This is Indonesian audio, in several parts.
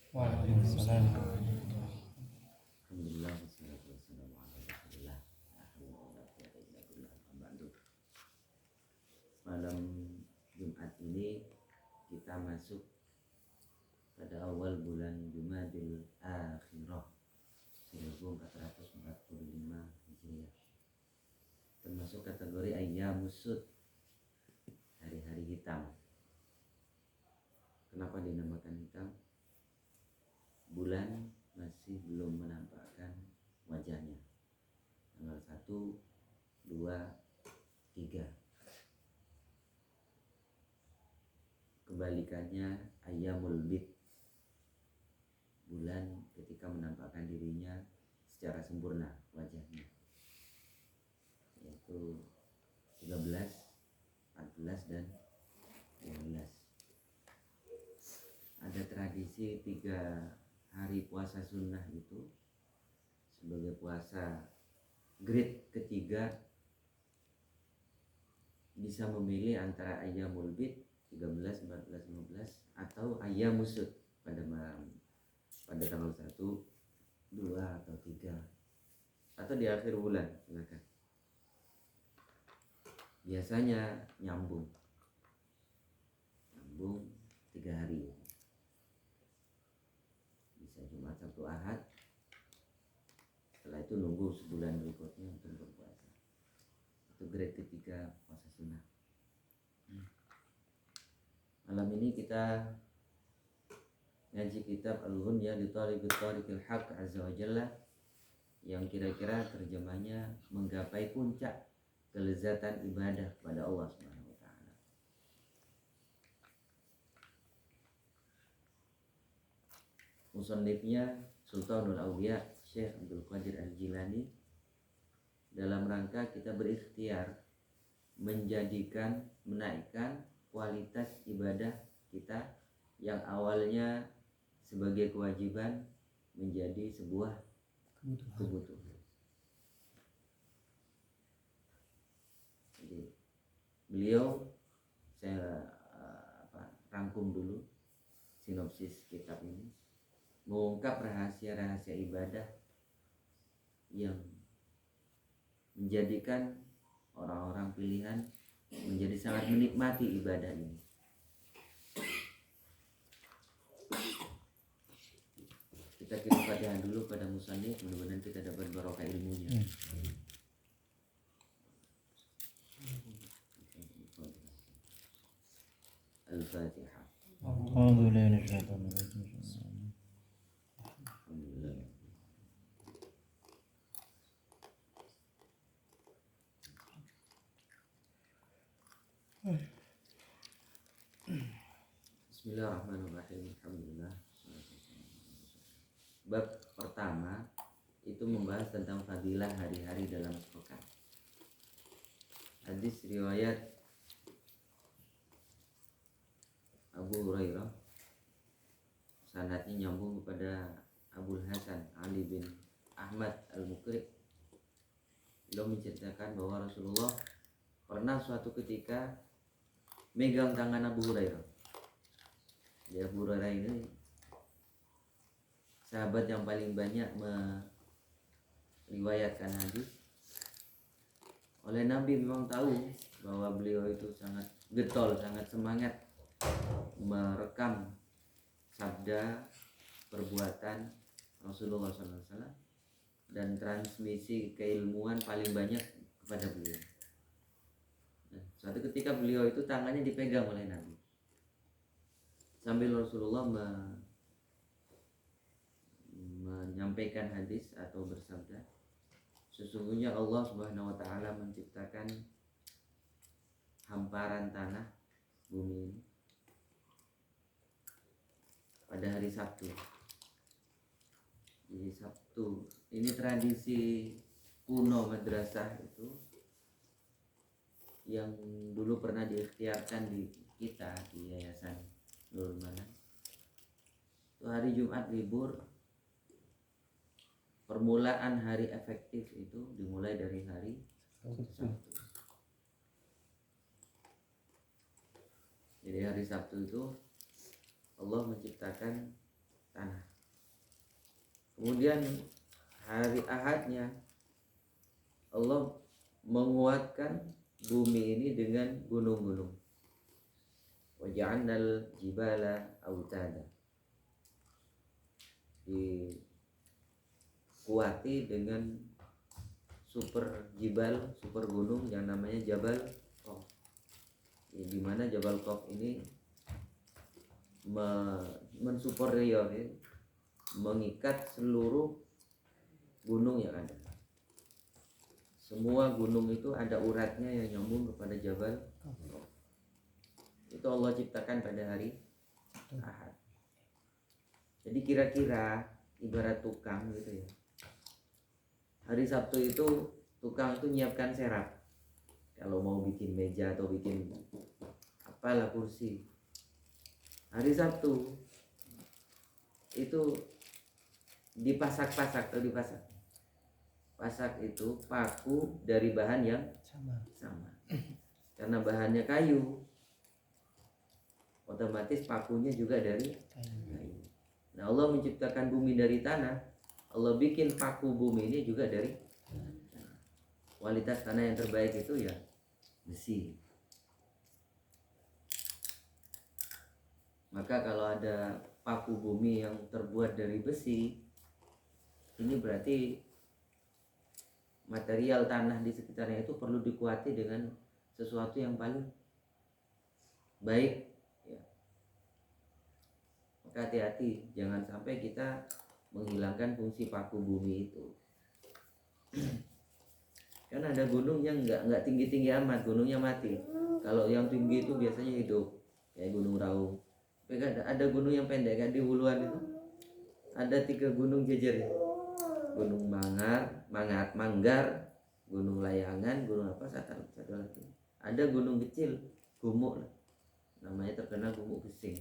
Waalaikumsalam. Alhamdulillah wassalatu wassalamu ala Rasulillah. Malam Jumat ini kita masuk pada awal bulan Jumadil Akhirah 1445 Hijriah. Termasuk kategori Ayyamus Sud, hari-hari hitam. Kenapa dinamakan hitam? Bulan masih belum menampakkan wajahnya. Tanggal 1, 2, 3. Kebalikannya Ayyamul Bid, bulan ketika menampakkan dirinya secara sempurna wajahnya, yaitu 13, 14 dan 15. Ada tradisi 3 hari puasa sunnah itu sebagai puasa grade ketiga, bisa memilih antara Ayyamul Bid 13, 14, 15 atau Ayyamus Sud pada tanggal 1, 2 atau 3 atau di akhir bulan, silakan. Biasanya nyambung 3 hari. Bisa Jumat, Sabtu, Ahad. Setelah itu nunggu sebulan berikutnya untuk berpuasa. Itu grade ketiga puasa sunnah. Malam ini kita ngaji kitab Al-Ghunyah li Thalibit Thariqil Haqq Azza wa Jalla, yang kira-kira terjemahnya menggapai puncak kelezatan ibadah kepada Allah Subhanahu wa taala. Musannifnya Sultanul Auliya Syekh Abdul Qadir Al-Jilani, dalam rangka kita berikhtiar menaikkan kualitas ibadah kita yang awalnya sebagai kewajiban menjadi sebuah kebutuhan. Jadi beliau, saya rangkum dulu sinopsis kitab ini, mengungkap rahasia-rahasia ibadah yang menjadikan orang-orang pilihan menjadi sangat menikmati ibadah ini. Kita kirim Fatihah dulu pada musannif, mudah-mudahan kita dapat barokah ilmunya. Al-Fatihah. Alhamdulillah. Bismillahirrahmanirrahim. Alhamdulillah. Bab pertama itu membahas tentang fadilah hari-hari dalam sepekan. Hadis riwayat Abu Hurairah, sanadnya nyambung kepada Abul Hasan Ali bin Ahmad Al-Mukri. Beliau menceritakan bahwa Rasulullah pernah suatu ketika megang tangan Abu Hurairah. Jadi Abu Hurairah ini sahabat yang paling banyak meriwayatkan hadis. Oleh Nabi memang tahu bahwa beliau itu sangat getol, sangat semangat merekam sabda, perbuatan Rasulullah SAW, dan transmisi keilmuan paling banyak kepada beliau. Nah, suatu ketika beliau itu tangannya dipegang oleh Nabi sambil Rasulullah menyampaikan hadis atau bersabda, sesungguhnya Allah Subhanahu wa taala menciptakan hamparan tanah bumi ini pada hari Sabtu. Jadi Sabtu ini tradisi kuno madrasah itu yang dulu pernah diikhtiarkan di kita di Yayasan Nurul Manan. Itu hari Jumat libur. Permulaan hari efektif itu dimulai dari hari Sabtu. Jadi hari Sabtu itu Allah menciptakan tanah. Kemudian hari Ahadnya Allah menguatkan bumi ini dengan gunung-gunung. Waja'alnal jibala autada, dikuati dengan super jibal, super gunung yang namanya Jabal Qaf. Ya, di mana Jabal Qaf ini mensuperior, ya, mengikat seluruh gunung yang ada. Semua gunung itu ada uratnya yang nyambung kepada Jabal Qaf. Itu Allah ciptakan pada hari Ahad. Jadi kira-kira ibarat tukang gitu ya. Hari Sabtu itu tukang itu nyiapkan serap. Kalau mau bikin meja atau bikin apalah kursi. Hari Sabtu itu dipasak-pasak atau dipasak. Pasak itu paku dari bahan yang sama. Karena bahannya kayu, otomatis pakunya juga dari kayu. Nah, Allah menciptakan bumi dari tanah. Allah bikin paku bumi ini juga dari tanah. Kualitas tanah yang terbaik itu ya besi. Maka kalau ada paku bumi yang terbuat dari besi, ini berarti material tanah di sekitarnya itu perlu dikuati dengan sesuatu yang paling baik. Hati-hati, jangan sampai kita menghilangkan fungsi paku bumi itu. Kan ada gunung yang nggak tinggi-tinggi amat, gunungnya mati. Kalau yang tinggi itu biasanya hidup, kayak Gunung Raung. Tapi ada gunung yang pendek, kan di Huluan itu ada 3 gunung jejer, Gunung Manggar, Gunung Layangan, gunung apa satu lagi. Ada gunung kecil, Gumuk, namanya terkenal Gumuk Gesing.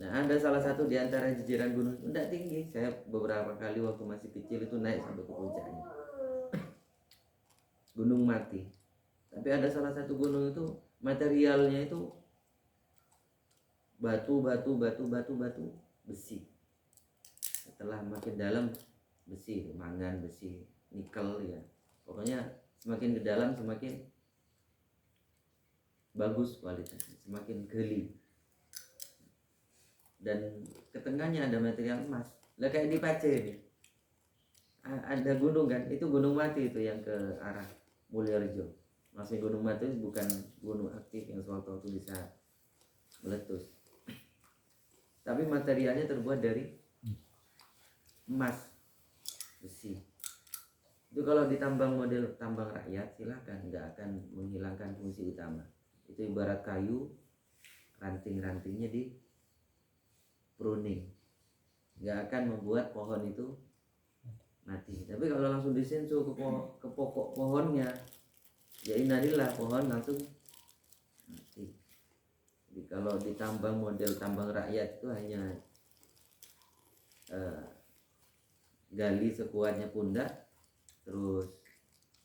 Nah, ada salah satu di antara jejeran gunung, tidak tinggi. Saya beberapa kali waktu masih kecil itu naik sampai ke puncaknya. Gunung mati. Tapi ada salah satu gunung itu materialnya itu batu, besi. Setelah makin dalam besi, mangan besi, nikel ya. Pokoknya semakin ke dalam semakin bagus kualitasnya, semakin geli. Dan ke tengahnya ada material emas. Lah kayak di Pace ini. Ada gunung kan, itu gunung mati itu yang ke arah Mulyorejo. Maksudnya gunung mati bukan gunung aktif yang sewaktu-waktu bisa meletus. Tapi materialnya terbuat dari emas, besi. Itu kalau ditambang model tambang rakyat silahkan, nggak akan menghilangkan fungsi utama. Itu ibarat kayu, ranting-rantingnya di pruning, nggak akan membuat pohon itu mati. Tapi kalau langsung disentuh ke pokok pohonnya, ya innalillah, pohon langsung mati. Jadi kalau ditambang model tambang rakyat itu hanya gali sekuatnya pundak, terus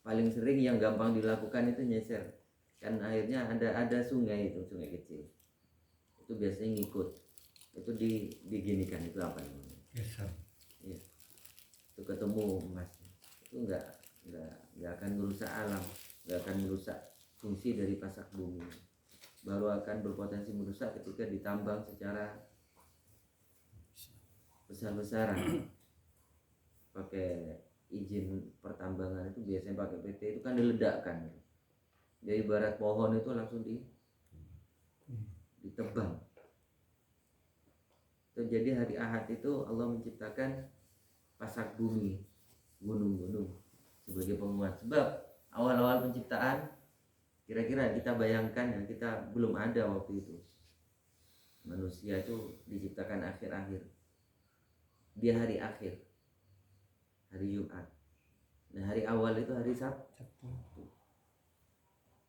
paling sering yang gampang dilakukan itu nyeser. Kan akhirnya ada sungai itu, sungai kecil. Itu biasanya ngikut. Itu diginikan, itu apa namanya? Geser. Iya. Itu ketemu emas. Itu enggak akan merusak alam, enggak akan merusak fungsi dari pasak bumi. Baru akan berpotensi merusak ketika ditambang secara besar-besaran. Pakai izin pertambangan itu biasanya pakai PT itu kan diledakkan. Jadi ibarat pohon itu langsung ditebang. Jadi hari Ahad itu Allah menciptakan pasak bumi, gunung-gunung sebagai penguat. Sebab awal-awal penciptaan, kira-kira kita bayangkan ya, kita belum ada waktu itu. Manusia itu diciptakan akhir-akhir. Dia hari akhir, hari Jumat. Nah, hari awal itu hari Sabtu.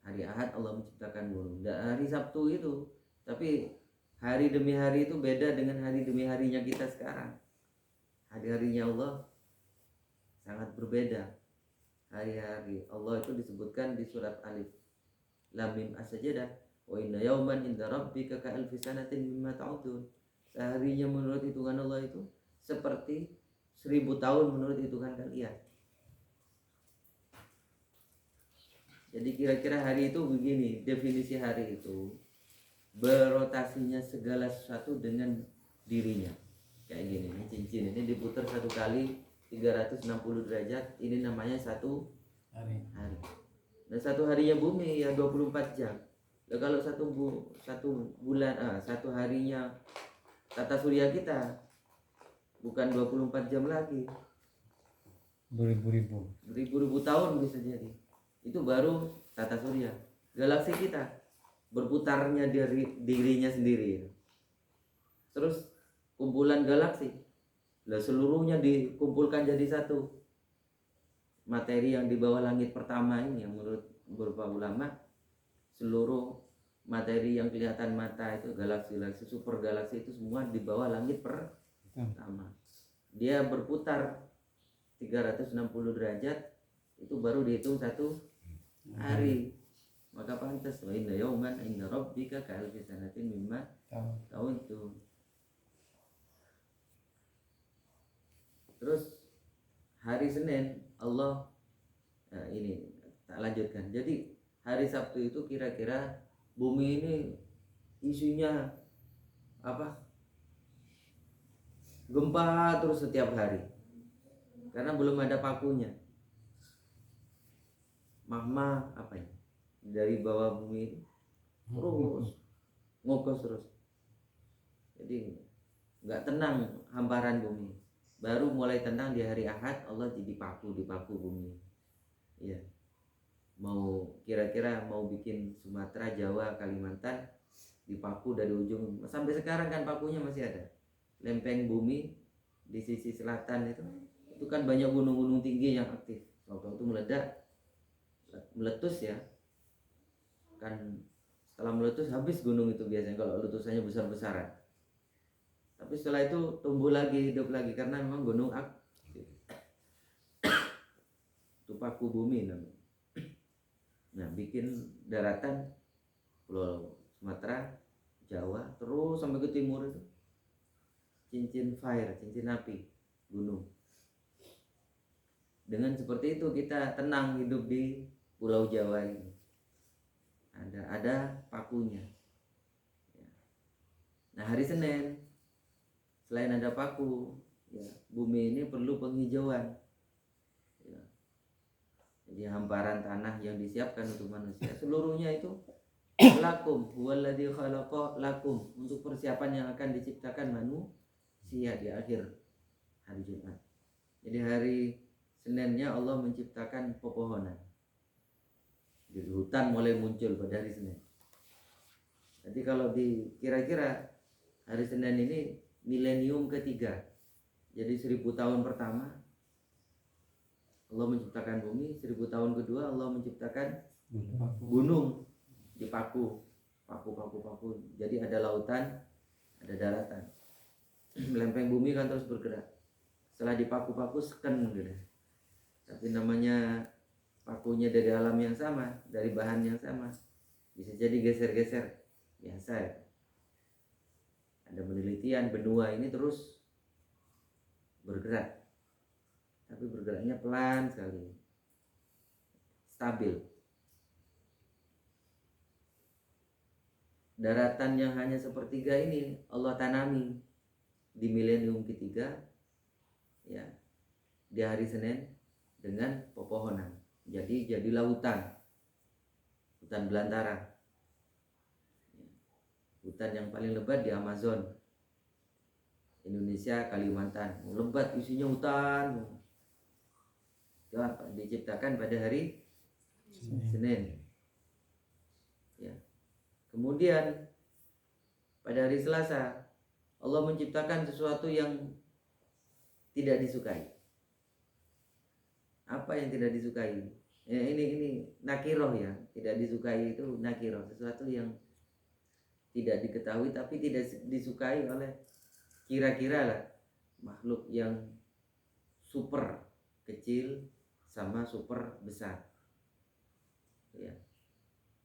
Hari Ahad Allah menciptakan gunung. Dan hari Sabtu itu, tapi hari demi hari itu beda dengan hari demi harinya kita sekarang. Hari-harinya Allah sangat berbeda. Hari-hari Allah itu disebutkan di surat Alif Lam Mim As-Sajdah, wa inna yawman inda rabbika ka alfi sanatin mimma ta'udun. Seharinya menurut hitungan Allah itu seperti 1000 tahun menurut hitungan kalian. Jadi kira-kira hari itu begini, definisi hari itu berotasinya segala sesuatu dengan dirinya. Kayak gini, ini cincin ini diputar satu kali 360 derajat, ini namanya satu hari. Dan satu harinya bumi ya 24 jam. Nah, kalau satu harinya tata surya kita bukan 24 jam lagi, beribu-ribu tahun bisa jadi. Itu baru tata surya. Galaksi kita berputarnya dari dirinya sendiri. Terus kumpulan galaksi, lah seluruhnya dikumpulkan jadi satu. Materi yang di bawah langit pertama ini yang menurut beberapa ulama, seluruh materi yang kelihatan mata itu galaksi-galaksi, super galaksi itu semua di bawah langit pertama. Dia berputar 360 derajat, itu baru dihitung satu hari. Maka pantas wa inna yauman inda rabbika ka'alfi sanatin mimma ta'udun. Terus hari Senin Allah ini tak lanjutkan. Jadi hari Sabtu itu kira-kira bumi ini isinya apa? Gempa terus setiap hari. Karena belum ada pakunya. Magma apa ya? Dari bawah bumi itu terus ngokos terus. Jadi nggak tenang hamparan bumi. Baru mulai tenang di hari Ahad, Allah jadi dipaku bumi. Ya. Mau kira-kira mau bikin Sumatera, Jawa, Kalimantan dipaku dari ujung sampai sekarang kan pakunya masih ada. Lempeng bumi di sisi selatan itu kan banyak gunung-gunung tinggi yang aktif. Waktu itu meletus ya. Kan setelah meletus habis gunung itu biasanya kalau letusannya besar-besaran. Tapi setelah itu tumbuh lagi, hidup lagi karena memang gunung aktif. Itu paku bumi namanya. Nah, bikin daratan Pulau Sumatera, Jawa, terus sampai ke timur itu cincin fire, cincin api, gunung. Dengan seperti itu kita tenang hidup di Pulau Jawa ini. Ada pakunya. Nah, hari Senin selain ada paku, ya, bumi ini perlu penghijauan. Ya. Jadi hamparan tanah yang disiapkan untuk manusia seluruhnya itu lakum, huwallazi khalaqa lakum, untuk persiapan yang akan diciptakan manusia di akhir hari Jumat. Jadi hari Seninnya Allah menciptakan pepohonan. Jadi hutan mulai muncul pada hari Senin. Jadi kalau kira-kira hari Senin ini milenium ketiga. Jadi 1000 tahun pertama Allah menciptakan bumi, 1000 tahun kedua Allah menciptakan gunung dipaku. Paku. Jadi ada lautan, ada daratan. Lempeng bumi kan terus bergerak. Setelah dipaku-paku seken gitu. Tapi namanya pakunya dari alam yang sama, dari bahan yang sama, bisa jadi geser-geser, biasa ya. Ada penelitian benua ini terus bergerak, tapi bergeraknya pelan sekali, stabil. Daratan yang hanya sepertiga ini Allah tanami di milenium ketiga, ya, di hari Senin dengan pepohonan. Jadi hutan belantara. Hutan yang paling lebat di Amazon, Indonesia, Kalimantan. Lebat isinya hutan. Itu diciptakan pada hari Senin. Ya. Kemudian pada hari Selasa Allah menciptakan sesuatu yang tidak disukai. Apa yang tidak disukai? Ya, ini nakiroh ya. Tidak disukai itu nakiroh, sesuatu yang tidak diketahui tapi tidak disukai oleh kira-kira lah makhluk yang super kecil sama super besar. Ya.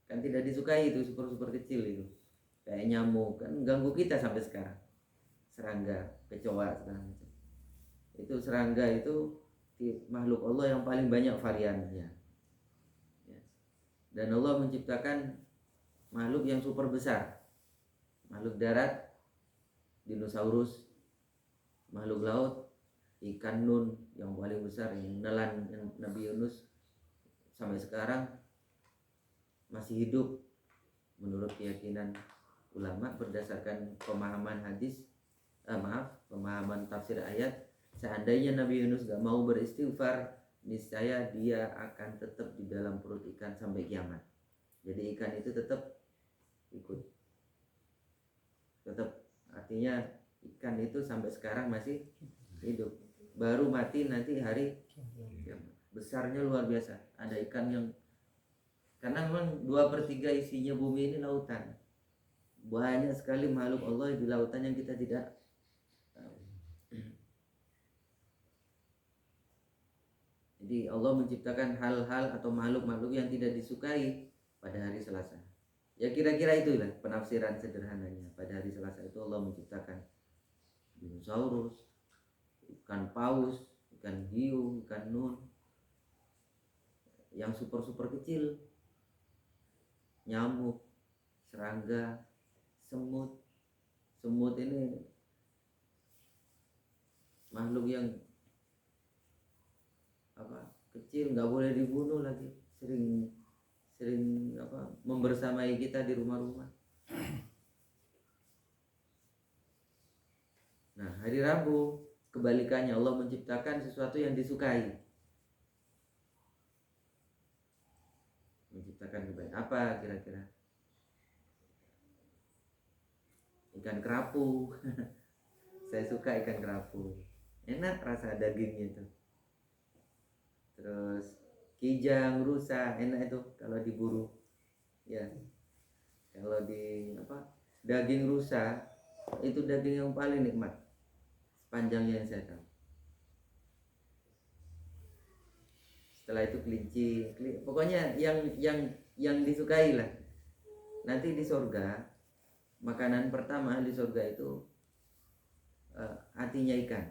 Kan tidak disukai itu super kecil itu. Kayak nyamuk kan ganggu kita sampai sekarang. serangga, kecoa segala macam. Itu serangga itu makhluk Allah yang paling banyak variannya. Ya. Dan Allah menciptakan makhluk yang super besar. Makhluk darat, dinosaurus, makhluk laut, ikan nun yang paling besar yang menelan Nabi Yunus sampai sekarang masih hidup menurut keyakinan ulama berdasarkan pemahaman pemahaman tafsir ayat. Seandainya Nabi Yunus gak mau beristighfar, niscaya dia akan tetap di dalam perut ikan sampai kiamat. Jadi ikan itu tetap ikut, tetap, artinya ikan itu sampai sekarang masih hidup. Baru mati nanti hari kiamat. Besarnya luar biasa. Ada ikan yang, karena memang 2/3 isinya bumi ini lautan. Banyak sekali makhluk Allah di lautan yang kita tidak tahu. Jadi Allah menciptakan hal-hal atau makhluk-makhluk yang tidak disukai pada hari Selasa. Ya kira-kira itulah penafsiran sederhananya. Pada hari Selasa itu Allah menciptakan dinosaurus, ikan paus, ikan hiu, ikan nun, yang super-super kecil, nyamuk, serangga, semut. Semut ini makhluk yang kecil, nggak boleh dibunuh lagi, sering membersamai kita di rumah-rumah. Nah, hari Rabu kebalikannya, Allah menciptakan sesuatu yang disukai. Menciptakan kebaikan. Apa kira-kira? Ikan kerapu. Saya suka ikan kerapu. Enak rasa dagingnya itu. Terus kijang, rusa, enak itu kalau diburu. Ya. Kalau di daging rusa itu daging yang paling nikmat sepanjang yang saya tahu. Setelah itu kelinci, pokoknya yang disukai lah. Nanti di surga makanan pertama di surga itu hatinya ikan.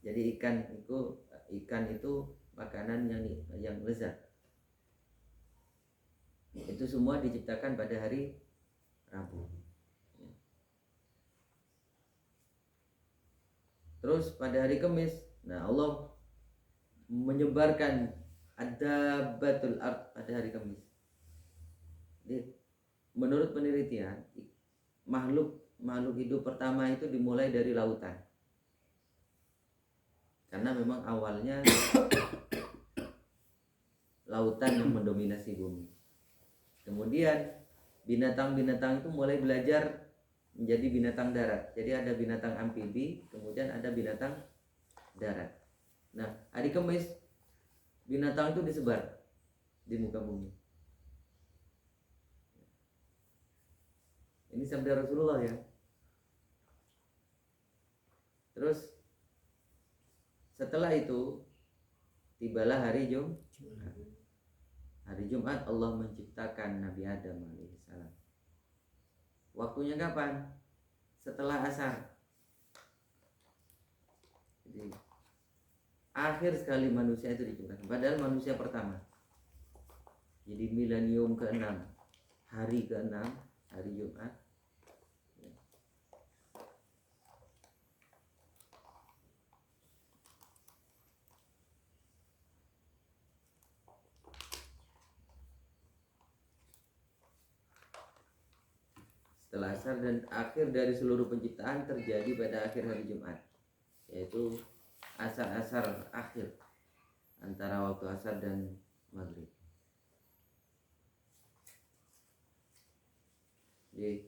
Jadi ikan itu makanan yang lezat. Itu semua diciptakan pada hari Rabu. Terus pada hari Kamis, nah Allah menyebarkan adabatul ard pada hari Kamis. Jadi, menurut penelitian, makhluk hidup pertama itu dimulai dari lautan. Karena memang awalnya lautan yang mendominasi bumi. Kemudian binatang-binatang itu mulai belajar menjadi binatang darat. Jadi ada binatang amfibi, kemudian ada binatang darat. Nah, hari Kamis binatang itu disebar di muka bumi. Ini sabda Rasulullah ya. Terus setelah itu tibalah hari Jumat. Hari Jumat Allah menciptakan Nabi Adam alaihissalam. Waktunya kapan? Setelah asar. Jadi akhir sekali manusia itu diciptakan. Padahal manusia pertama. Jadi milenium ke-6, hari ke-6, hari Jumat. Setelah asar, dan akhir dari seluruh penciptaan terjadi pada akhir hari Jumat, yaitu asar-asar akhir antara waktu asar dan maghrib. Jadi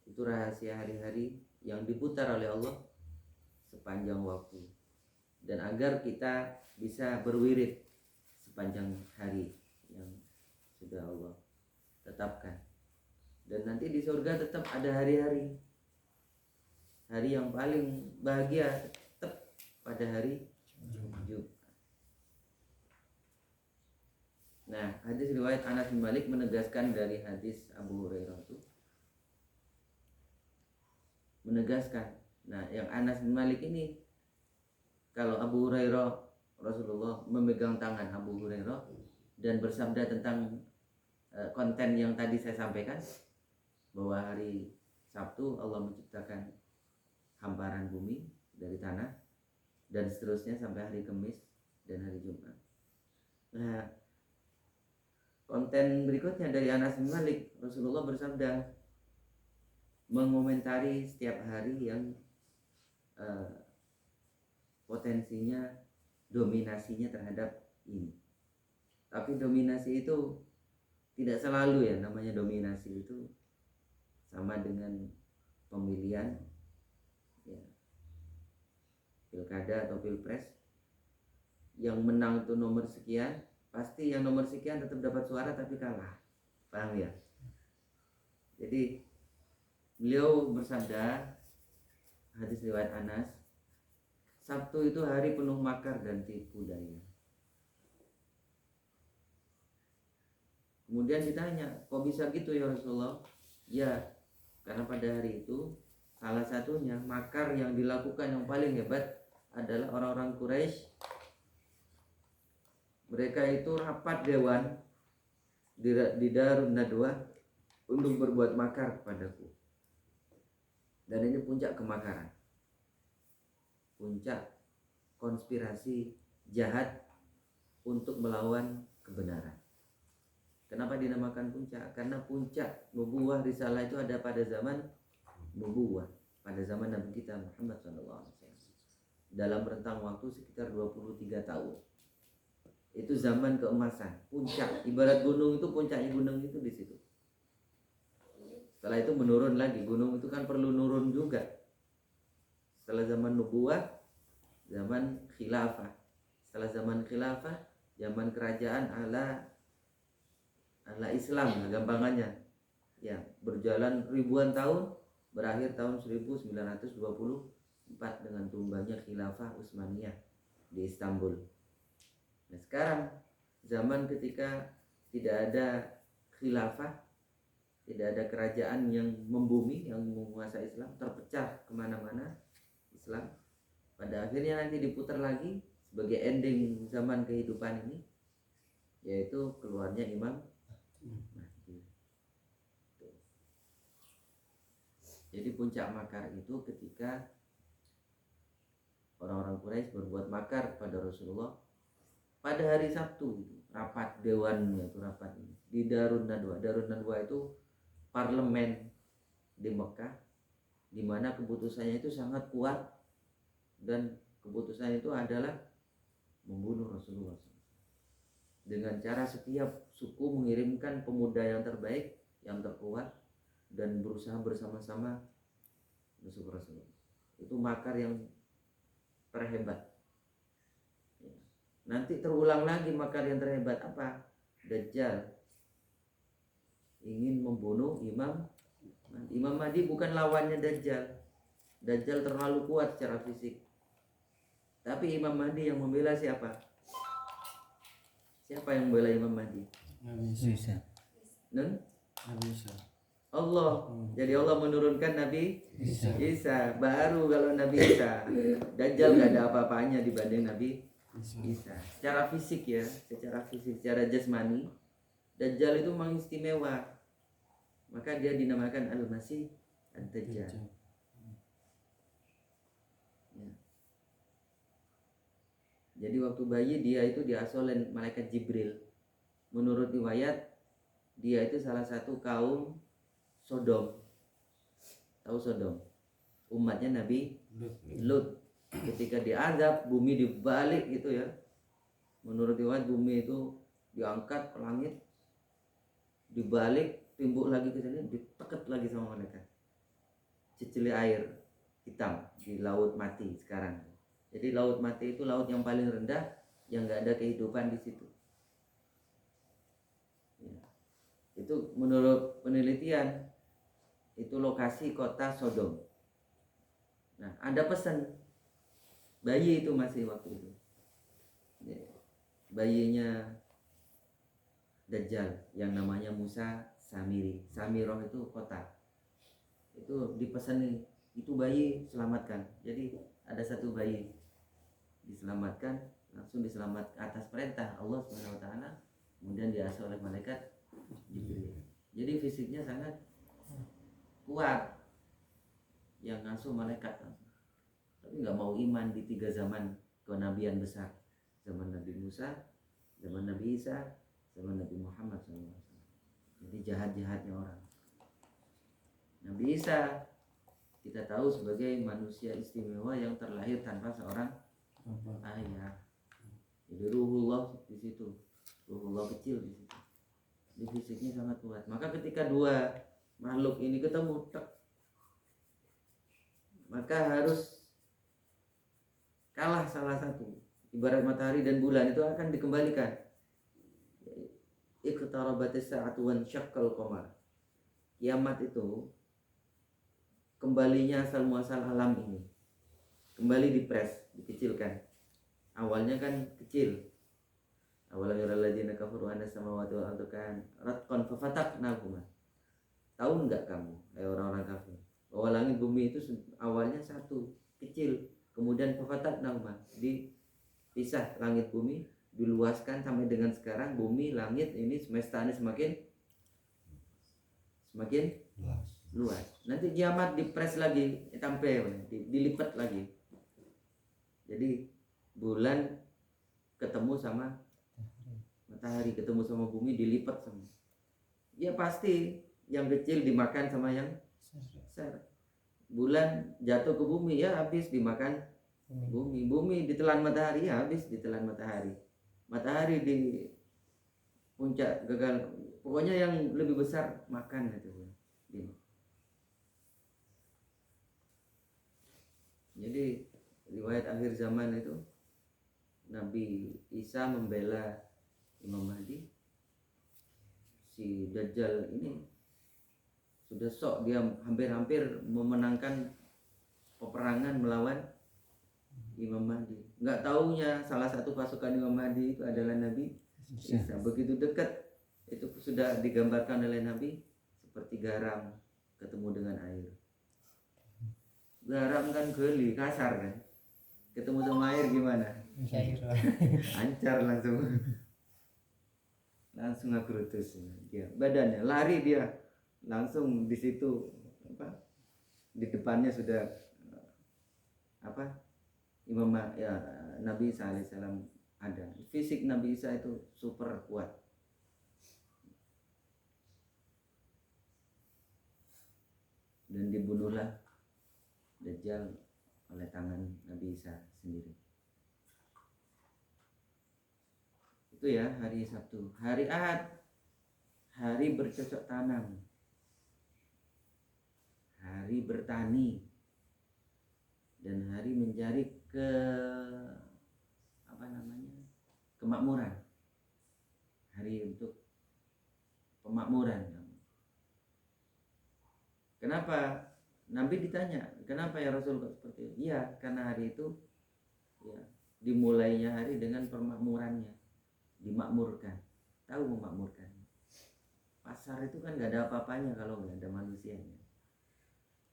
itu rahasia hari-hari yang diputar oleh Allah sepanjang waktu, dan agar kita bisa berwirid sepanjang hari yang sudah Allah tetapkan. Dan nanti di surga tetap ada hari-hari yang paling bahagia tetap pada hari Jumat. Nah, hadis riwayat Anas bin Malik menegaskan dari hadis Abu Hurairah itu, menegaskan Nah, yang Anas bin Malik ini, kalau Abu Hurairah, Rasulullah memegang tangan Abu Hurairah dan bersabda tentang konten yang tadi saya sampaikan, bahwa hari Sabtu Allah menciptakan hamparan bumi dari tanah dan seterusnya sampai hari Kamis dan hari Jumat. Nah, konten berikutnya dari Anas bin Malik, Rasulullah bersabda mengomentari setiap hari yang potensinya dominasinya terhadap ini. Tapi dominasi itu tidak selalu ya, namanya dominasi itu sama dengan pemilihan ya, pilkada atau pilpres. Yang menang itu nomor sekian, pasti yang nomor sekian tetap dapat suara tapi kalah. Paham ya? Jadi beliau bersabda, hadis riwayat Anas, Sabtu itu hari penuh makar dan tipu daya. Kemudian ditanya, kok bisa gitu ya Rasulullah? Ya, karena pada hari itu salah satunya makar yang dilakukan yang paling hebat adalah orang-orang Quraisy. Mereka itu rapat dewan di Darun Nadwa untuk berbuat makar kepadaku. Dan ini puncak kemakaran, puncak konspirasi jahat untuk melawan kebenaran. Kenapa dinamakan puncak? Karena puncak nubuwah risalah itu ada pada zaman nubuwah, pada zaman Nabi kita Muhammad SAW, dalam rentang waktu sekitar 23 tahun. Itu zaman keemasan, puncak. Ibarat gunung itu, puncaknya gunung itu di situ. Setelah itu menurun lagi, gunung itu kan perlu nurun juga. Setelah zaman nubuwah, zaman khilafah. Setelah zaman khilafah, zaman kerajaan ala Islam, gampangannya ya, berjalan ribuan tahun, berakhir tahun 1924 dengan tumbangnya khilafah Utsmaniyah di Istanbul. Nah, sekarang zaman ketika tidak ada khilafah, tidak ada kerajaan yang membumi, yang menguasai Islam, terpecah kemana-mana Islam. Pada akhirnya nanti diputar lagi sebagai ending zaman kehidupan ini, yaitu keluarnya Imam Mahdi. Jadi puncak makar itu ketika orang-orang Quraisy berbuat makar pada Rasulullah pada hari Sabtu, rapat dewannya itu, rapat ini di Darun Nadwa. Darun Nadwa itu parlemen di Mekah, di mana keputusannya itu sangat kuat dan keputusan itu adalah membunuh Rasulullah. Dengan cara setiap suku mengirimkan pemuda yang terbaik, yang terkuat, dan berusaha bersama-sama musuh Rasulullah. Itu makar yang terhebat. Nanti terulang lagi makar yang terhebat apa? Dajjal ingin membunuh Imam Mahdi. Bukan lawannya Dajjal. Dajjal terlalu kuat secara fisik. Tapi Imam Mahdi yang membela siapa? Siapa yang membela Imam Mahdi? Nabi Isa. Nabi Isa. Allah. Jadi Allah menurunkan Nabi Isa. Baru kalau Nabi Isa. Dajjal gak ada apa-apanya dibanding Nabi Isa. Secara fisik ya, secara fisik, secara jasmani, Dajjal itu memang istimewa. Maka dia dinamakan Al-Masih Ad-Dajjal. Ya. Jadi waktu bayi dia itu diasuh oleh malaikat Jibril. Menurut riwayat dia itu salah satu kaum Sodom. Tahu Sodom? Umatnya Nabi Lut. Ketika diazab, bumi dibalik gitu ya. Menurut riwayat bumi itu diangkat ke langit, dibalik, timbuk lagi ke sini, diteket lagi sama malaikat. Cicili air hitam di laut mati sekarang. Jadi laut mati itu laut yang paling rendah, yang nggak ada kehidupan di situ. Ya. Itu menurut penelitian itu lokasi kota Sodom. Nah, ada pesan bayi itu masih waktu itu. Ya. Bayinya Dajjal yang namanya Musa Samiri. Samiroh itu kota. Itu dipesan nih, itu bayi selamatkan. Jadi ada satu bayi diselamatkan, langsung diselamat atas perintah Allah Subhanahu wa taala, kemudian diasuh oleh malaikat Jibril. Jadi fisiknya sangat kuat yang ngasuh malaikat, tapi nggak mau iman di 3 zaman kenabian besar, zaman Nabi Musa, zaman Nabi Isa, zaman Nabi Muhammad SAW. Jadi jahat-jahatnya orang. Nabi Isa kita tahu sebagai manusia istimewa yang terlahir tanpa seorang ayah. Jadi ruhullah di situ, ruhullah kecil di situ. Di fisiknya sangat kuat. Maka ketika dua makhluk ini ketemu, maka harus kalah salah satu. Ibarat matahari dan bulan itu akan dikembalikan. Iqtarabatis sa'atu wan syaqqal qamar. Kiamat itu kembalinya asal muasal alam ini. Kembali dipres, dikecilkan. Awalnya kan kecil. Awalam yaral ladzina kafaru anna samawati wal arda kan ratqan fafataqnahuma. Tahu enggak kamu, orang-orang kafir, bahwa langit bumi itu awalnya satu, kecil, kemudian fafataqnahuma, dipisah langit bumi, diluaskan sampai dengan sekarang bumi, langit ini semesta ini semakin luas. Nanti kiamat dipres lagi, sampai dilipat lagi. Jadi bulan ketemu sama matahari, ketemu sama bumi, dilipat semua. Ya pasti yang kecil dimakan sama yang besar. Bulan jatuh ke bumi, ya habis dimakan bumi. Bumi ditelan matahari, ya habis ditelan matahari. Matahari di puncak gagal, pokoknya yang lebih besar makan itu. Jadi riwayat akhir zaman itu Nabi Isa membela Imam Mahdi. Si Dajjal ini sudah sok, dia hampir-hampir memenangkan peperangan melawan Imam Mahdi. Enggak taunya salah satu pasukan Imam Mahdi itu adalah Nabi Isa. Begitu dekat itu sudah digambarkan oleh Nabi seperti garam ketemu dengan air. Garam kan geli, kasar kan. Ketemu sama air gimana? Ancar langsung agrutus dia. Badannya lari dia. Langsung di situ di depannya sudah Imam ya Nabi Isa alaihissalam ada. Fisik Nabi Isa itu super kuat. Dan dibunuhlah Dajjal oleh tangan Nabi Isa sendiri. Itu ya hari Sabtu. Hari Ahad, hari bercocok tanam, hari bertani, dan hari mencari kemakmuran. Hari untuk pemakmuran. Kenapa? Nabi ditanya, kenapa ya Rasul kok seperti itu? Iya, karena hari itu ya dimulainya hari dengan permakmurannya, dimakmurkan. Tahu memakmurkan? Pasar itu kan nggak ada apa-apanya kalau nggak ada manusianya.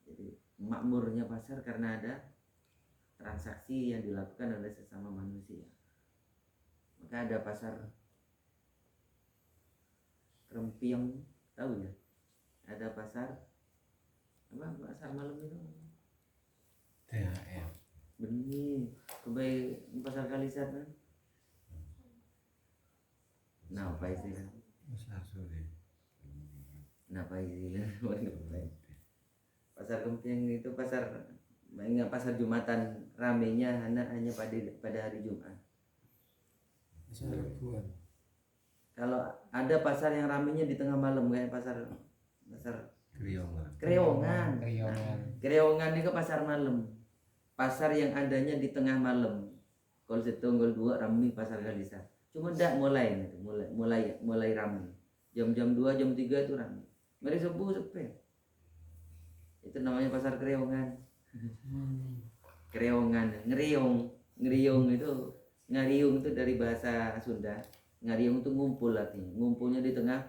Jadi makmurnya pasar karena ada transaksi yang dilakukan oleh sesama manusia. Maka ada pasar Krempiong, tahu ya? Ada pasar pasar malam itu THR benih kebaik pasar Kalisat kan. Nah apa istilah? pasar sore. Nah apa istilah? Pasar Kempiang itu pasar Jumatan, ramenya hanya pada hari Jumat. Pasar Rebuan. Kalau ada pasar yang ramenya di tengah malam kayak pasar Kriongan. Kriongan itu pasar malam. Pasar yang adanya di tengah malam. Kalau setunggal 2 rame pasar Galisa. Cuma ndak mulai rame. Jam 2, jam 3 itu rame. Mari subuh sepi. Itu namanya pasar Kriongan. Kriongan, ngeriung itu dari bahasa Sunda. Ngariung itu ngumpul artinya. Ngumpulnya di tengah.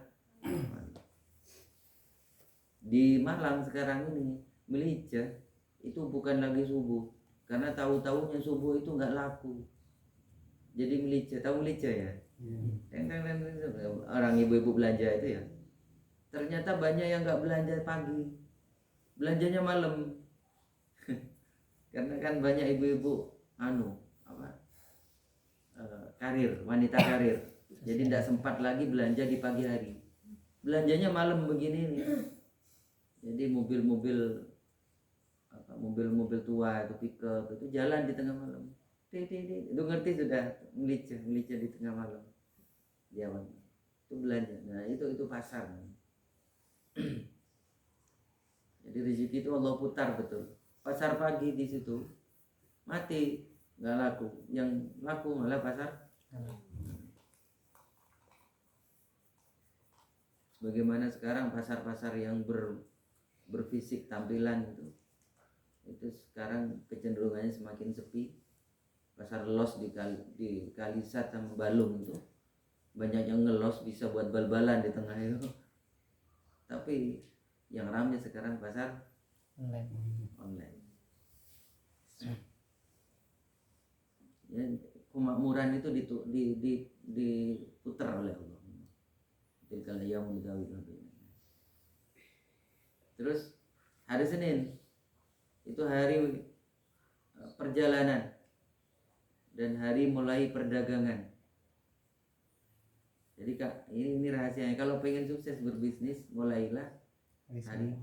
Di Malang sekarang ini Melija itu bukan lagi subuh, karena tahu-tahunya subuh itu nggak laku, jadi melica. Tahu melica ya? Orang ibu-ibu belanja itu ya, ternyata banyak yang nggak belanja pagi, belanjanya malam. Karena kan banyak ibu-ibu karir, wanita karir, jadi tidak sempat lagi belanja di pagi hari, belanjanya malam begini nih. Jadi mobil-mobil tua itu pickup itu jalan di tengah malam, itu ngerti sudah, melica di tengah malam dia itu belanja. Nah itu pasar. Jadi rezeki itu Allah putar betul. Pasar pagi di situ mati, nggak laku, yang laku malah pasar. Bagaimana sekarang pasar-pasar yang berfisik tampilan itu sekarang kecenderungannya semakin sepi. Pasar los di Kalisat sama Balung itu banyak yang ngelos, bisa buat bal-balan di tengah itu. Tapi yang ramai sekarang pasar online. Ya, kemakmuran itu diputar oleh Allah. Tilkal ayyamul dawilah. Terus hari Senin itu hari perjalanan dan hari mulai perdagangan. Jadi Kak, ini rahasianya. Kalau pengen sukses berbisnis, mulailah hari Senin.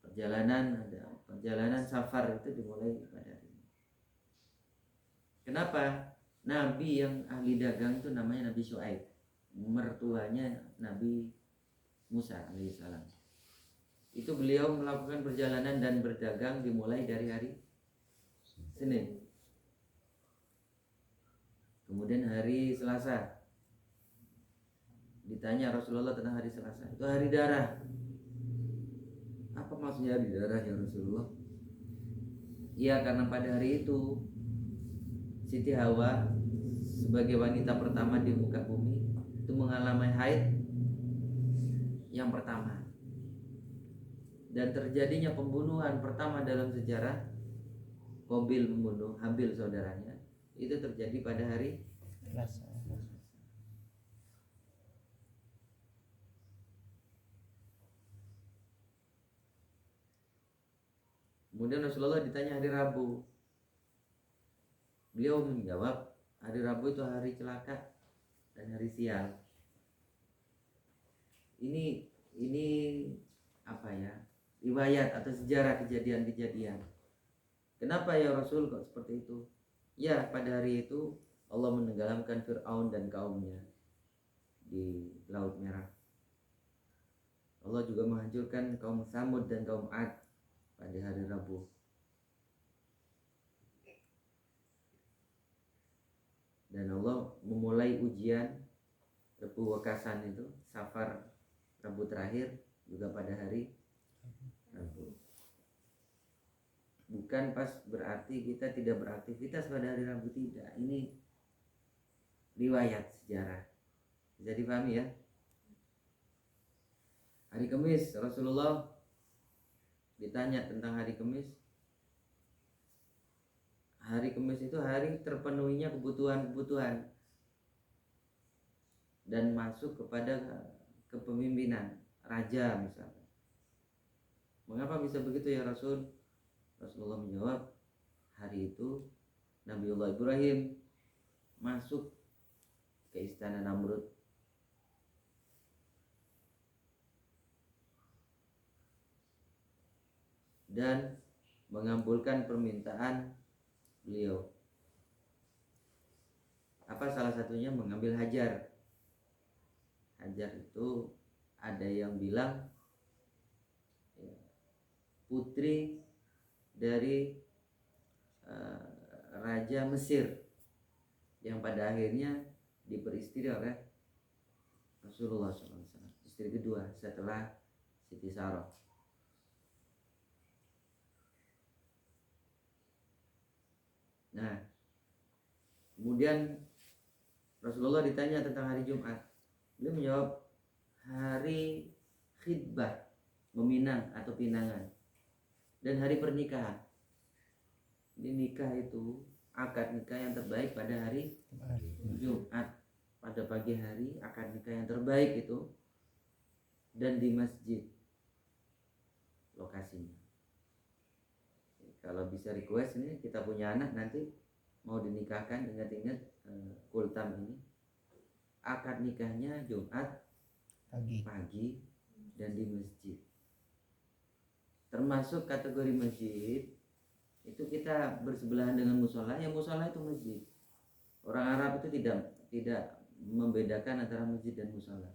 Perjalanan safar itu dimulai pada hari ini. Kenapa? Nabi yang ahli dagang itu namanya Nabi Syuaib, mertuanya Nabi Musa alaihissalam. Itu beliau melakukan perjalanan dan berdagang dimulai dari hari Senin. Kemudian hari Selasa, ditanya Rasulullah tentang hari Selasa, itu hari darah. Apa maksudnya hari darah ya Rasulullah? Iya, karena pada hari itu Siti Hawa sebagai wanita pertama di muka bumi itu mengalami haid yang pertama, dan terjadinya pembunuhan pertama dalam sejarah, Qabil membunuh Habil saudaranya, itu terjadi pada hari Selasa. Kemudian Rasulullah ditanya hari Rabu, beliau menjawab hari Rabu itu hari celaka dan hari sial. Ini apa ya, riwayat atau sejarah kejadian-kejadian. Kenapa ya Rasul kok seperti itu? Ya, pada hari itu Allah menenggelamkan Fir'aun dan kaumnya di Laut Merah. Allah juga menghancurkan kaum Samud dan kaum Ad pada hari Rabu. Dan Allah memulai ujian Rebu Wakasan itu, Safar Rabu terakhir juga pada hari Rabu. Bukan pas berarti kita tidak beraktivitas pada hari Rabu, tidak. Ini riwayat sejarah, bisa dipahami ya. Hari Kamis, Rasulullah ditanya tentang hari Kamis. Hari Kamis itu hari terpenuhinya kebutuhan-kebutuhan dan masuk kepada kepemimpinan raja misalnya. Mengapa bisa begitu ya Rasul? Rasulullah menjawab, hari itu Nabiullah Ibrahim masuk ke istana Namrud dan mengabulkan permintaan beliau. Apa salah satunya? Mengambil Hajar. Hajar itu ada yang bilang putri dari Raja Mesir yang pada akhirnya diperistri oleh Rasulullah SAW, istri kedua setelah Siti Sarah. Nah, kemudian Rasulullah ditanya tentang hari Jumat. Beliau menjawab hari khidbah, meminang atau pinangan, dan hari pernikahan. Di nikah itu, akad nikah yang terbaik pada hari Jumat, pada pagi hari akad nikah yang terbaik itu, dan di masjid lokasinya. Kalau bisa request ini, kita punya anak nanti mau dinikahkan, ingat-ingat kultam ini, akad nikahnya Jumat pagi dan di masjid. Termasuk kategori masjid itu kita bersebelahan dengan musola, yang musola itu masjid. Orang Arab itu tidak membedakan antara masjid dan musola,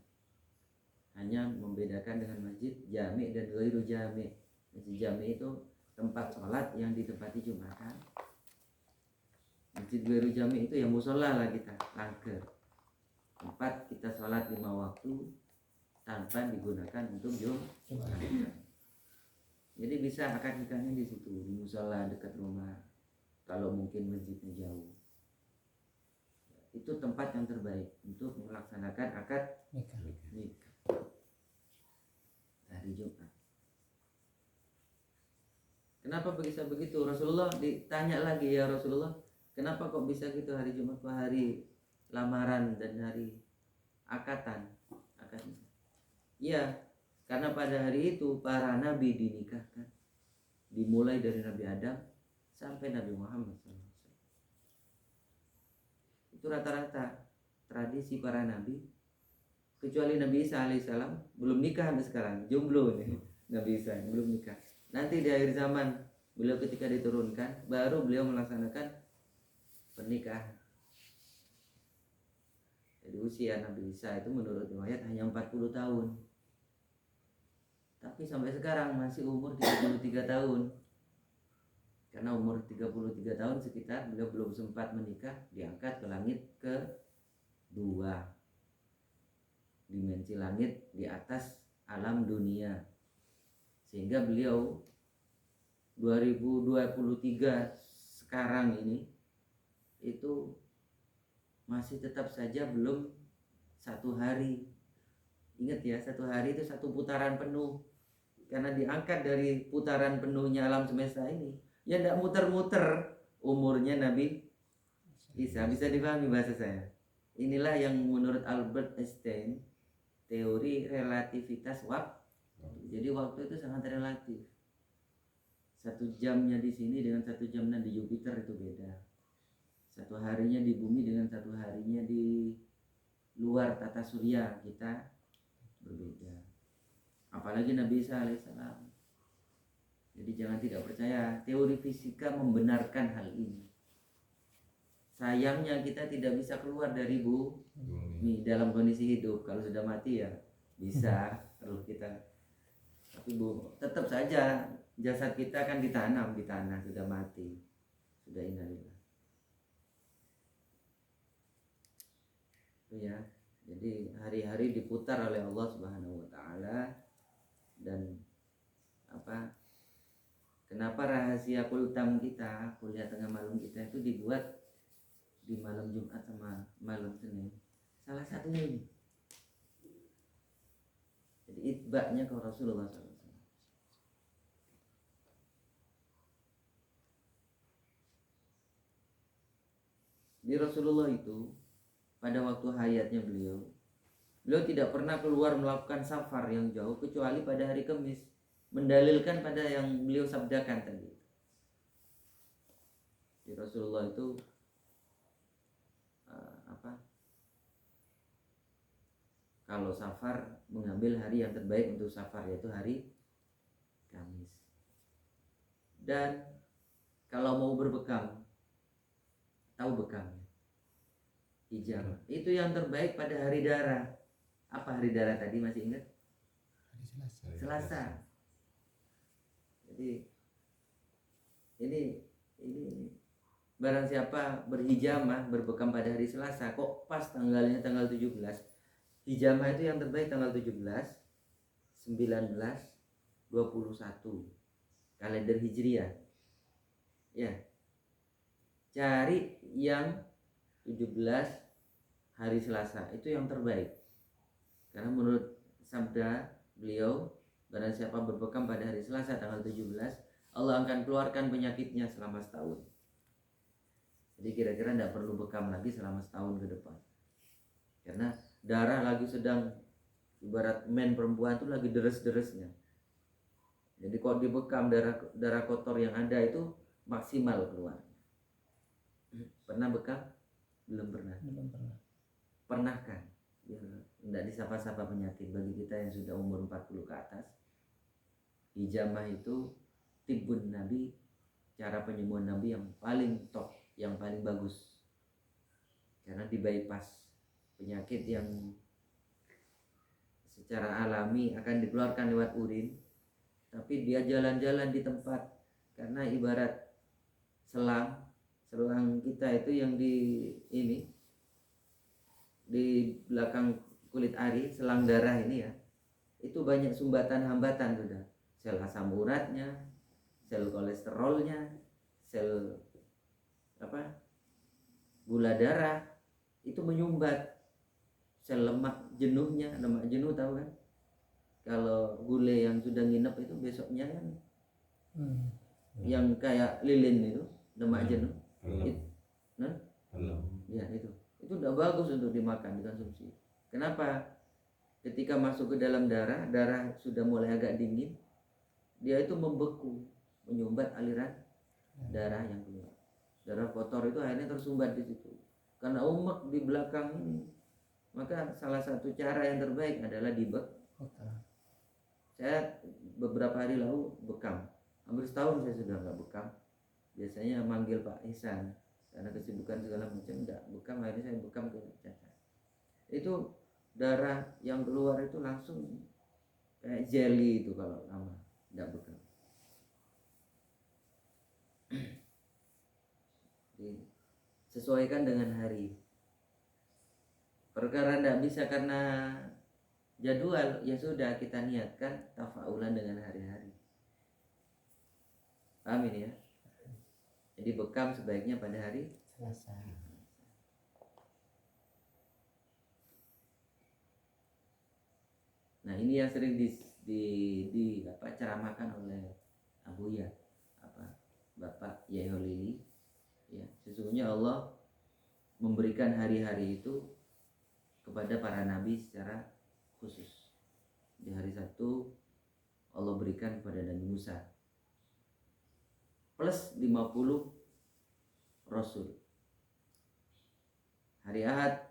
hanya membedakan dengan masjid jami dan ghairu jami. Masjid jami itu tempat sholat yang ditempati Jumatan. Masjid ghairu jami itu yang musola lah, kita langgar, tempat kita sholat 5 waktu tanpa digunakan untuk Jumatan. Jadi bisa akad nikahnya di situ, di musola dekat rumah. Kalau mungkin masjidnya jauh, itu tempat yang terbaik untuk melaksanakan akad nikah hari Jumat. Kenapa bisa begitu? Rasulullah ditanya lagi, ya Rasulullah, kenapa kok bisa gitu hari Jumat, kok hari lamaran dan hari akatan, akad nikah? Iya, karena pada hari itu para nabi dinikahkan, dimulai dari Nabi Adam sampai Nabi Muhammad SAW. Itu rata-rata tradisi para nabi, kecuali Nabi Isa alaihissalam belum nikah sampai sekarang, jomblo nih. Nabi Isa belum nikah. Nanti di akhir zaman beliau ketika diturunkan, baru beliau melaksanakan pernikahan. Jadi usia Nabi Isa itu menurut riwayat hanya 40 tahun. Tapi sampai sekarang masih umur 33 tahun. Karena umur 33 tahun sekitar beliau belum sempat menikah, diangkat ke langit ke-2. Dimensi langit di atas alam dunia. Sehingga beliau 2023 sekarang ini itu masih tetap saja belum 1 hari. Ingat ya, 1 hari itu 1 putaran penuh. Karena diangkat dari putaran penuhnya alam semesta ini, ya tidak muter-muter umurnya Nabi Isa. Bisa dipahami bahasa saya? Inilah yang menurut Albert Einstein, teori relativitas waktu. Jadi waktu itu sangat relatif. 1 jamnya di sini dengan 1 jamnya di Jupiter itu beda. 1 harinya di bumi dengan 1 harinya di luar tata surya kita berbeda. Apalagi Nabi Isa alaihissalam. Jadi jangan tidak percaya, teori fisika membenarkan hal ini. Sayangnya kita tidak bisa keluar dari bumi dalam kondisi hidup. Kalau sudah mati ya bisa ruh kita. Tapi tetap saja jasad kita kan ditanam di tanah, sudah mati, sudah innalillah. Itu ya. Jadi hari-hari diputar oleh Allah Subhanahu wa taala. Dan kenapa rahasia kultam kita, kuliah tengah malam kita itu dibuat di malam Jumat sama malam Senin? Salah satunya ini. Jadi itba'nya ke Rasulullah SAW. Di Rasulullah itu pada waktu hayatnya beliau tidak pernah keluar melakukan safar yang jauh kecuali pada hari Kamis, mendalilkan pada yang beliau sabdakan tadi. Di Rasulullah itu kalau safar mengambil hari yang terbaik untuk safar, yaitu hari Kamis. Dan kalau mau berbekam, tahu bekamnya, hijab, itu yang terbaik pada hari darah. Apa hari darah tadi, masih ingat? Hari Selasa. Jadi ini barang siapa berhijamah, berbekam pada hari Selasa, kok pas tanggalnya tanggal 17, hijamah itu yang terbaik tanggal 17, 19, 21 kalender Hijriah. Ya. Cari yang 17 hari Selasa, itu yang terbaik. Karena menurut sabda beliau, Barang siapa berbekam pada hari Selasa tanggal 17, Allah akan keluarkan penyakitnya selama setahun. Jadi kira-kira tidak perlu bekam lagi selama setahun ke depan. Karena darah lagi sedang, ibarat men perempuan itu lagi deres-deresnya. Jadi kalau dibekam, darah kotor yang ada itu maksimal keluar. Pernah bekam? Belum pernah. Pernah kan? Ya, tidak disapa-sapa penyakit bagi kita yang sudah umur 40 ke atas. Hijamah itu tibbun Nabi, cara penyembuhan Nabi yang paling top, yang paling bagus. Karena di bypass penyakit yang secara alami akan dikeluarkan lewat urin, tapi dia jalan-jalan di tempat. Karena ibarat selang kita itu yang di belakang kulit ari, selang darah ini ya, itu banyak sumbatan hambatan sudah. Sel asam uratnya, sel kolesterolnya, sel gula darah itu menyumbat. Sel lemak jenuhnya, lemak jenuh tahu kan? Kalau gule yang sudah nginep itu besoknya kan yang kayak lilin itu lemak jenuh. Ya itu udah bagus untuk dimakan, dikonsumsi. Kenapa? Ketika masuk ke dalam darah sudah mulai agak dingin, dia itu membeku, menyumbat aliran darah yang keluar. Darah kotor itu akhirnya tersumbat di situ. Karena umek di belakang ini, maka salah satu cara yang terbaik adalah dibekam. Saya beberapa hari lalu bekam, hampir setahun saya sudah nggak bekam. Biasanya manggil Pak Ihsan karena kesibukan segala macam, nggak bekam. Akhirnya saya bekam ke Caca. Itu darah yang keluar itu langsung kayak jelly itu kalau lama tidak bekam. Sesuaikan dengan hari. Perkara tidak bisa karena jadwal, ya sudah kita niatkan tafaulan dengan hari-hari. Paham ini ya? Jadi bekam sebaiknya pada hari Selasa. Nah ini yang sering ceramahkan oleh Abuya, Bapak Yai Holili. Ya, sesungguhnya Allah memberikan hari-hari itu kepada para nabi secara khusus. Di hari Sabtu Allah berikan kepada Nabi Musa plus 50 Rasul. Hari Ahad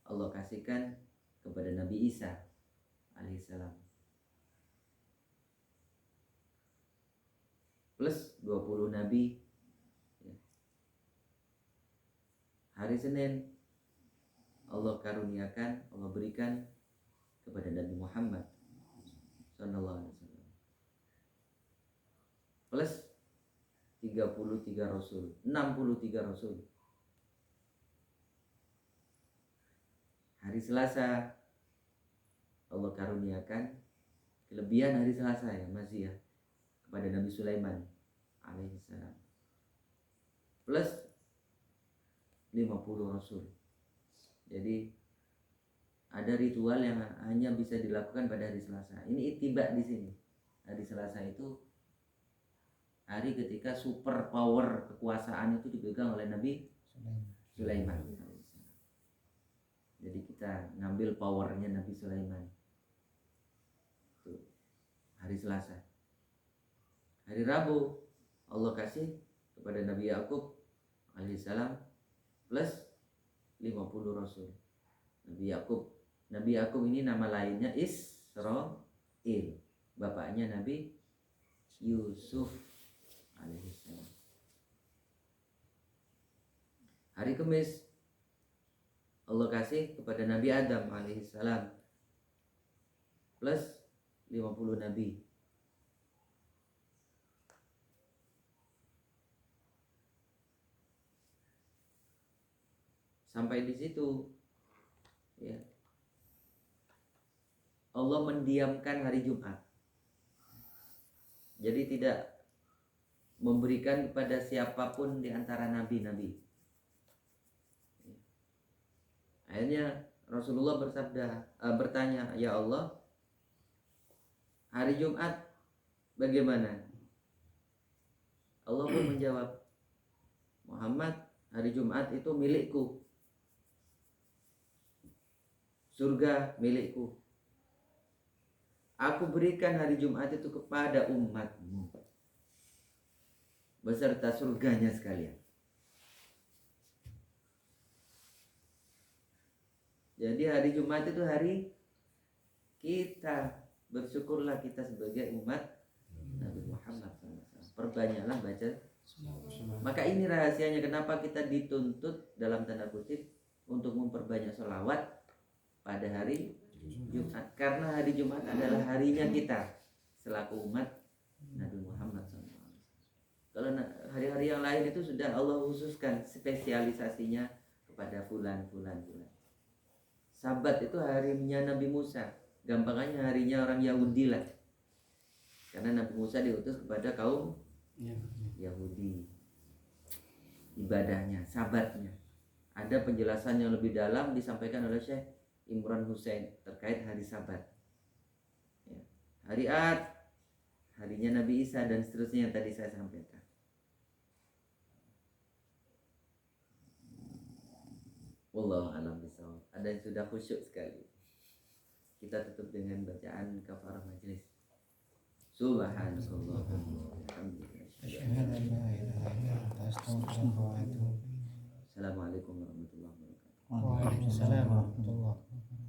Allah kasihkan kepada Nabi Isa alaihissalam plus 20 Nabi. Hari Senin Allah karuniakan, Allah berikan kepada Nabi Muhammad sallallahu alaihi wasallam plus 33 Rasul, 63 Rasul. Hari Selasa Allah karuniakan kelebihan hari Selasa ya masih ya kepada Nabi Sulaiman alaihissalam plus 50 Rasul. Jadi ada ritual yang hanya bisa dilakukan pada hari Selasa. Ini ittiba di sini. Hari Selasa itu hari ketika super power kekuasaan itu dipegang oleh Nabi Sulaiman. Jadi kita ngambil powernya Nabi Sulaiman. Itu hari Selasa. Hari Rabu Allah kasih kepada Nabi Yakub alaihissalam plus 50 Rasul. Nabi Yakub ini nama lainnya Israil. Bapaknya Nabi Yusuf alaihissalam. Hari Kamis Allah kasih kepada Nabi Adam alaihissalam plus 50 nabi. Sampai di situ ya. Allah mendiamkan hari Jumat. Jadi tidak memberikan kepada siapapun di antara nabi-nabi. Akhirnya Rasulullah bertanya, "Ya Allah, hari Jumat bagaimana? Allah pun menjawab, Muhammad, hari Jumat itu milikku, surga milikku. Aku berikan hari Jumat itu kepada umatmu beserta surganya sekalian. Jadi hari Jumat itu hari kita. Bersyukurlah kita sebagai umat Nabi Muhammad SAW. Perbanyaklah baca. Maka ini rahasianya kenapa kita dituntut dalam tanda kutip untuk memperbanyak sholawat pada hari Jumat. Karena hari Jumat adalah harinya kita selaku umat Nabi Muhammad SAW. Kalau hari-hari yang lain itu sudah Allah khususkan spesialisasinya kepada fulan. Sabat itu harinya Nabi Musa. Gampangannya harinya orang Yahudi lah. Karena Nabi Musa diutus kepada kaum Yahudi. Ibadahnya, sabatnya. Ada penjelasan yang lebih dalam disampaikan oleh Syekh Imran Hussein terkait hari sabat. Ya. Hari Ad, harinya Nabi Isa dan seterusnya yang tadi saya sampaikan. Wallahu a'lam bishawab. Ada yang sudah khusyuk sekali. Kita tutup dengan bacaan kafarah majlis. Subhanallah. Assalamualaikum warahmatullahi wabarakatuh. Waalaikumsalam warahmatullahi wabarakatuh.